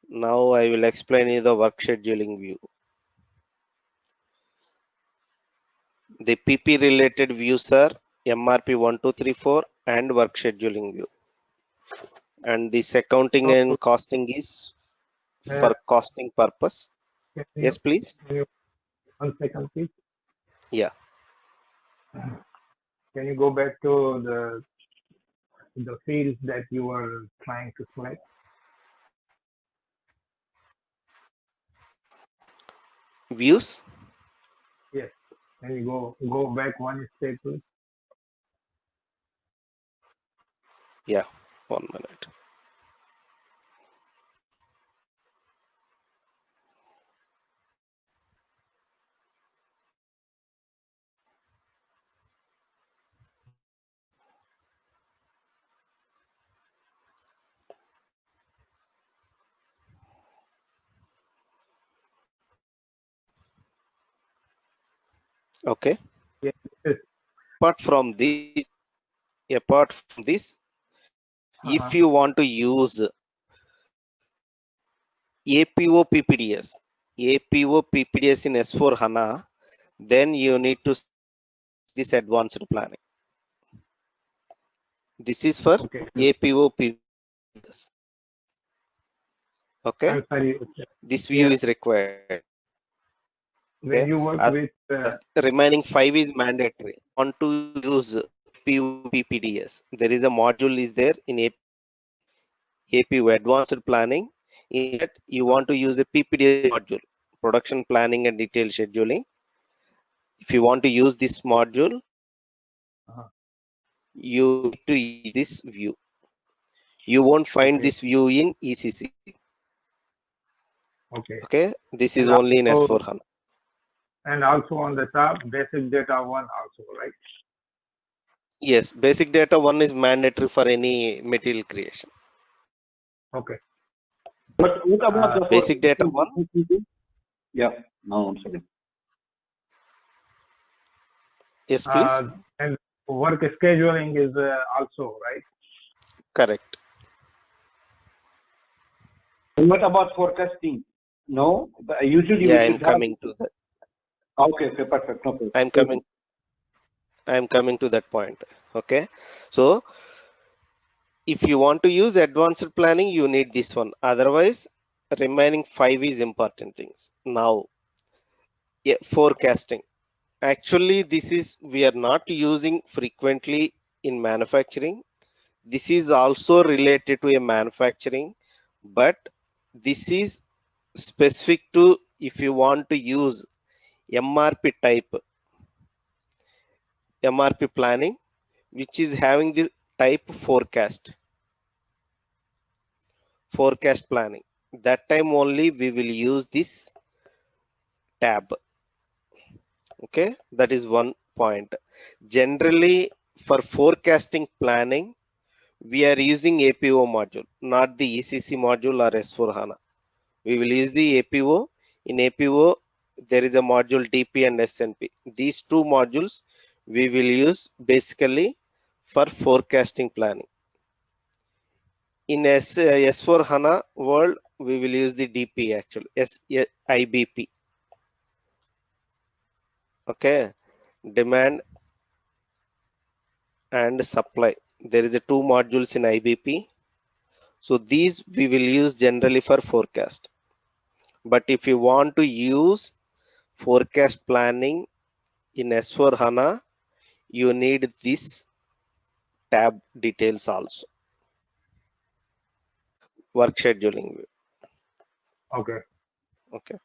Now I will explain you the work scheduling view. The PP related views are MRP 1234 and work scheduling view. And this accounting and costing is for costing purpose. Yes, please. 1 second, please. Yeah. Can you go back to the fields that you were trying to select? Views. Yes. Can you go back one step, please? Yeah. 1 minute. Okay. Yes. Apart from this, if you want to use APO PPDS in S4 HANA, then you need to this advanced planning. This is for APO PPDS. Okay. I'm sorry. This view is required. When Okay. you work with remaining 5 is mandatory. Want to use APO PPDS? There is a module is there in APO advanced planning. In that you want to use a PPDS module, production planning and detailed scheduling. If you want to use this module, you need to use this view. You won't find this view in ECC. Okay. This is only in S4 HANA. And also on the top, basic data 1 also, right? Yes, basic data 1 is mandatory for any material creation. Okay. But what about the basic data 1? Yeah, now I'm sorry. Yes, please. And work scheduling is also, right? Correct. And what about forecasting? No, but usually yeah, I'm coming to that. Okay, perfect. Okay. I'm coming to that point. Okay, so if you want to use advanced planning, you need this one. Otherwise, remaining 5 is important things. Now, forecasting. Actually, this is we are not using frequently in manufacturing. This is also related to a manufacturing, but this is specific to if you want to use MRP type MRP planning, which is having the type forecast planning. That time only we will use this tab. Okay, that is one point. Generally, for forecasting planning, we are using APO module, not the ECC module or S4 HANA. We will use the APO. In APO, there is a module DP and SNP. These two modules we will use basically for forecasting planning. In S4 HANA world, we will use the DP actually, IBP. Okay, demand and supply. There is a two modules in IBP. So these we will use generally for forecast. But if you want to use forecast planning in S4 HANA, you need this tab details also. Work scheduling view. Okay.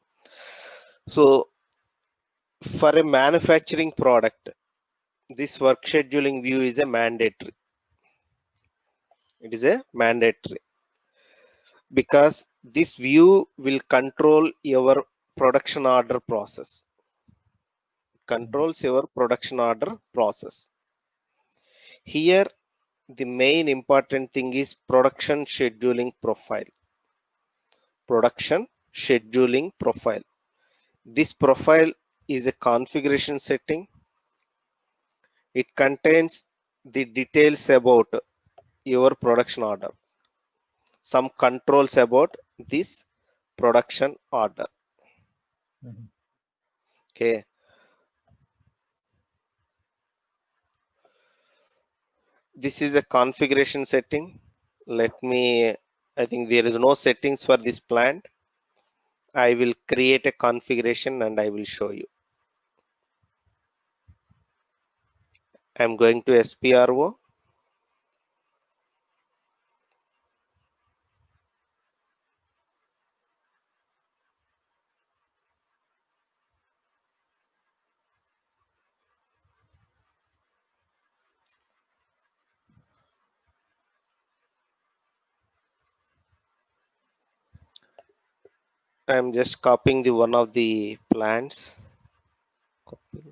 So for a manufacturing product, this work scheduling view is a mandatory. It is a mandatory because this view will control your production order process. Controls your production order process. Here, the main important thing is production scheduling profile. Production scheduling profile. This profile is a configuration setting. It contains the details about your production order, some controls about this production order. Okay. This is a configuration setting. I think there is no settings for this plant. I will create a configuration and I will show you. I'm going to SPRO. I'm just copying the one of the plants. Copy.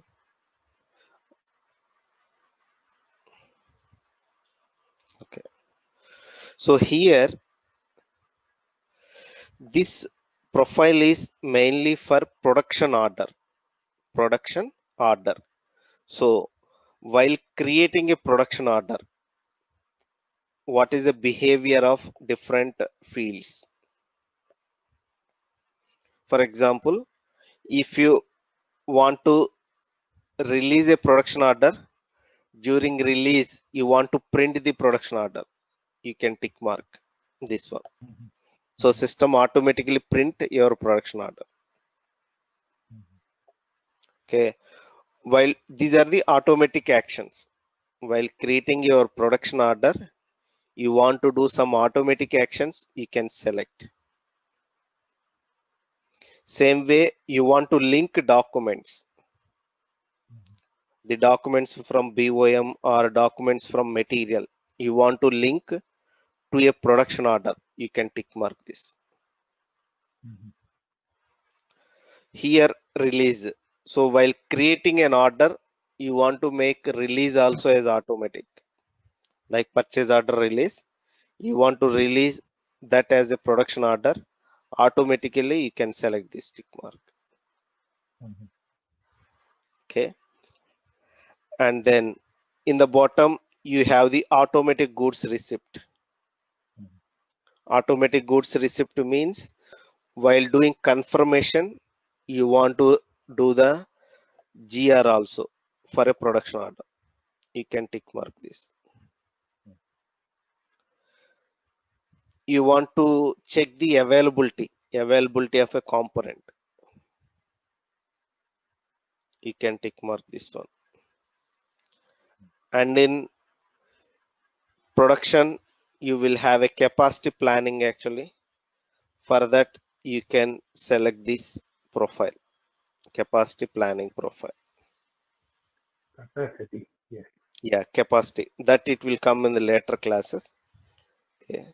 Okay. So here, this profile is mainly for production order. Production order. So while creating a production order, what is the behavior of different fields? For example, if you want to release a production order, during release you want to print the production order, you can tick mark this one. So system automatically print your production order. Okay, while these are the automatic actions. While creating your production order, you want to do some automatic actions, you can select. Same way, you want to link documents, the documents from BOM or documents from material, you want to link to a production order, you can tick mark this. Here release. So while creating an order, you want to make release also as automatic, like purchase order release. You want to release that as a production order, automatically you can select this tick mark. Okay, and then in the bottom you have the automatic goods receipt. Automatic goods receipt means while doing confirmation, you want to do the GR also for a production order. You can tick mark this. You want to check the availability of a component. You can tick mark this one. And in production, you will have a capacity planning actually. For that, you can select this profile, capacity planning profile. Capacity, yes. Yeah, capacity. That it will come in the later classes. Okay.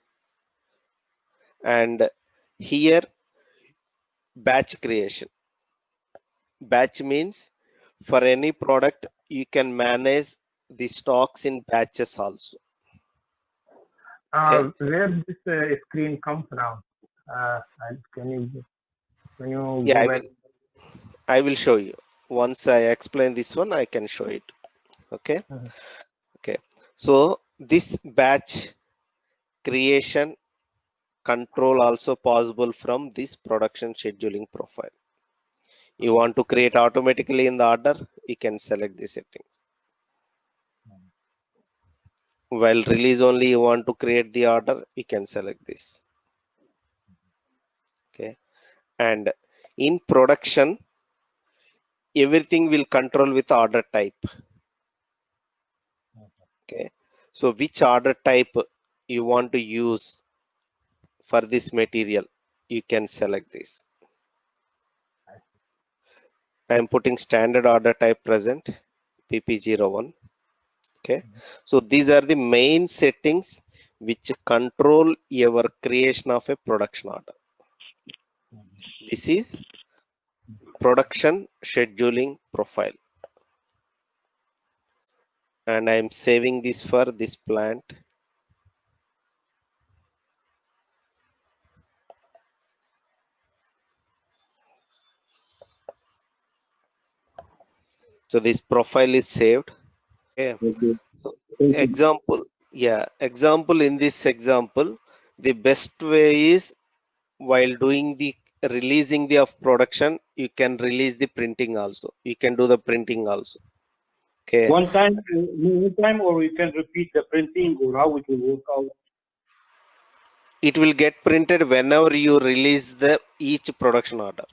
And here, batch creation. Batch means for any product, you can manage the stocks in batches also. Okay. Where this screen comes from? And can you Yeah, go back? I will show you. Once I explain this one, I can show it. Okay. Okay. So this batch creation control also possible from this production scheduling profile. You want to create automatically in the order, you can select the settings. While release only you want to create the order, you can select this. Okay. And in production, everything will control with order type. Okay. So which order type you want to use for this material, you can select this. I am putting standard order type present, PP01. Okay. So these are the main settings which control your creation of a production order. This is production scheduling profile. And I am saving this for this plant. So this profile is saved. Okay. Okay. So Thank you. example in this example, the best way is while doing the releasing the of production, you can release the printing also. You can do the printing also. Okay. One time, or we can repeat the printing, or how it will work out. It will get printed whenever you release the each production order.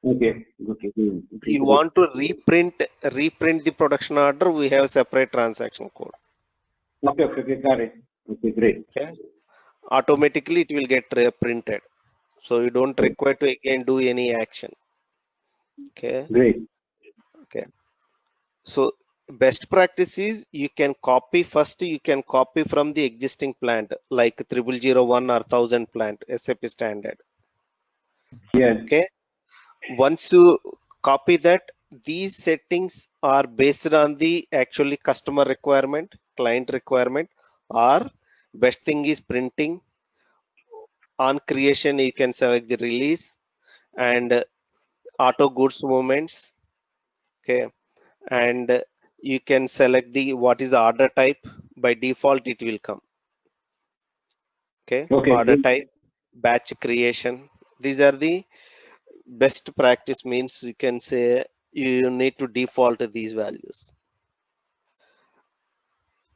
Okay. Okay. Okay. You Great. want to reprint the production order, we have separate transaction code. Okay. Okay. Okay. Got it. Okay. Great. Okay. Automatically it will get printed. So you don't require to again do any action. Okay. Great. Okay. So best practice is you can copy first, you can copy from the existing plant like 0001 or 1000 plant SAP standard. Yes. Okay. Once you copy that, these settings are based on the actually customer requirement, client requirement, or best thing is printing. On creation, you can select the release and auto goods movements. Okay. And you can select the what is the order type. By default it will come. Okay, Okay. order Great. type, batch creation, these are the best practice, means you can say you need to default these values.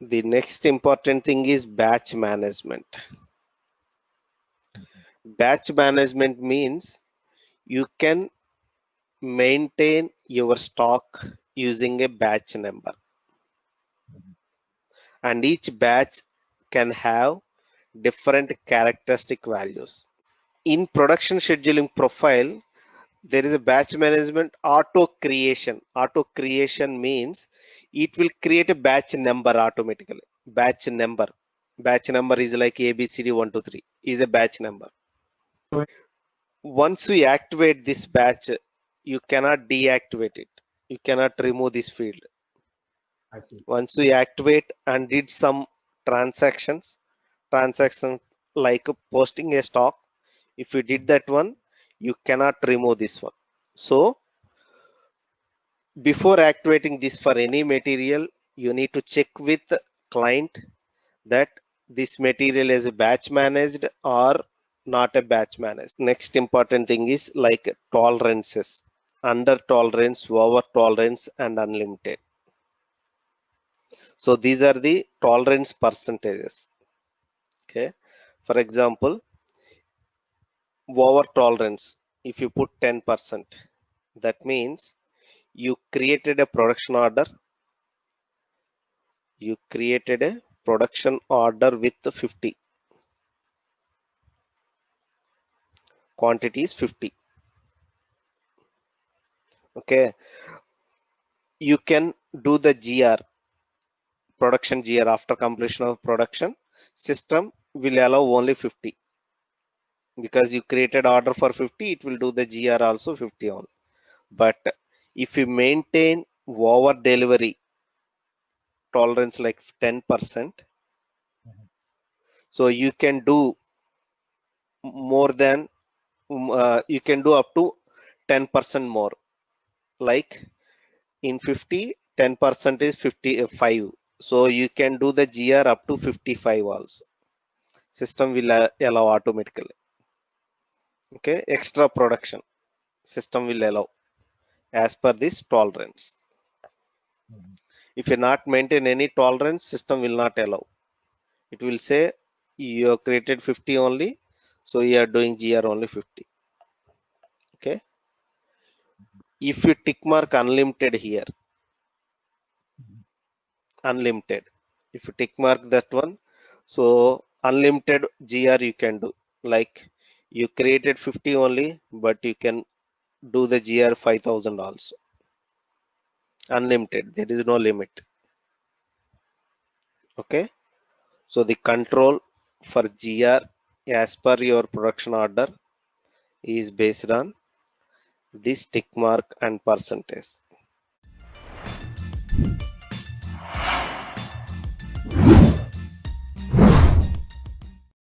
The next important thing is batch management. Batch management means you can maintain your stock using a batch number, and each batch can have different characteristic values. In production scheduling profile, there is a batch management auto creation. Auto creation means it will create a batch number automatically. Batch number. Batch number is like ABCD123 is a batch number. Once we activate this batch, you cannot deactivate it. You cannot remove this field. I see. Once we activate and did some transaction like posting a stock, if you did that one, you cannot remove this one. So before activating this for any material, you need to check with the client that this material is batch managed or not a batch managed. Next important thing is like tolerances, under tolerance, over tolerance, and unlimited. So these are the tolerance percentages. Okay, for example, over tolerance, if you put 10%, that means you created a production order. You created a production order with 50. Quantity is 50. Okay, you can do the GR, production GR after completion of production. System will allow only 50 because you created order for 50. It will do the GR also 50 only. But if you maintain over delivery tolerance like 10%, so you can do more than you can do up to 10% more. Like in 50, 10% is 55. So you can do the GR up to 55 also. System will allow automatically. Okay, extra production system will allow as per this tolerance. If you not maintain any tolerance, system will not allow. It will say you have created 50 only, so you are doing GR only 50. Okay, if you tick mark unlimited here, unlimited, if you tick mark that one, so unlimited GR you can do. Like you created 50 only, but you can do the GR 5000 also. Unlimited, there is no limit. Okay, so the control for GR as per your production order is based on this tick mark and percentage.